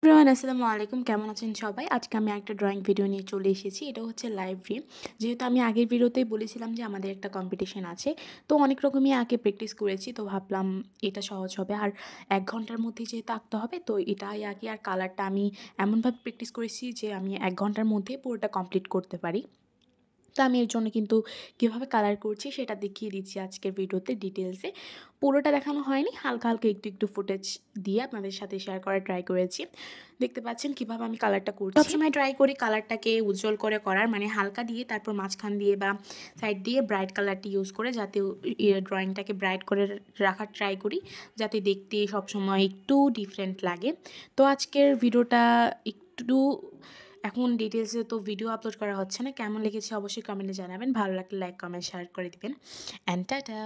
Everyone আসসালামু আলাইকুম। কেমন আছেন সবাই? আজকে আমি একটা ড্রয়িং ভিডিও নিয়ে চলে এসেছি। এটা হচ্ছে লাইভ ড্রিম। যেহেতু আমি আগের ভিডিওতেই বলেছিলাম যে আমাদের একটা কম্পিটিশন আছে। তো অনেক রকমই আঁকে প্র্যাকটিস করেছি। তো ভাবলাম এটা সহজ হবে। আর ১ ঘন্টার মধ্যেই যেহেতু আঁকতে হবে তো এটাই আঁকি। আর কালারটা আমি এমনভাবে প্র্যাকটিস করেছি যে আমি ১ ঘন্টার মধ্যেই পুরোটা কমপ্লিট করতে পারি। তো আমি এর জন্য কিন্তু কীভাবে কালার করছি সেটা দেখিয়ে দিচ্ছি আজকের ভিডিওতে ডিটেলসে। পুরোটা দেখানো হয়নি, হালকা, হালকা একটু ফুটেজ দিয়ে আপনাদের সাথে শেয়ার করার ট্রাই করেছি। দেখতে পাচ্ছেন কীভাবে আমি কালারটা করছি। সবসময় ট্রাই করি কালারটাকে উজ্জ্বল করে করার, মানে হালকা দিয়ে তারপর মাঝখান দিয়ে বা সাইড দিয়ে ব্রাইট কালারটি ইউজ করে যাতে ড্রয়িংটাকে ব্রাইট করে রাখার ট্রাই করি, যাতে দেখতে সবসময় একটু ডিফারেন্ট লাগে। তো আজকের ভিডিওটা একটু এখন ডিটেলসে তো ভিডিও আপলোড করা হচ্ছে না। কেমন লেগেছে অবশ্যই কমেন্টে জানাবেন। ভালো লাগলে লাইক, কমেন্ট, শেয়ার করে দিবেন। And tata.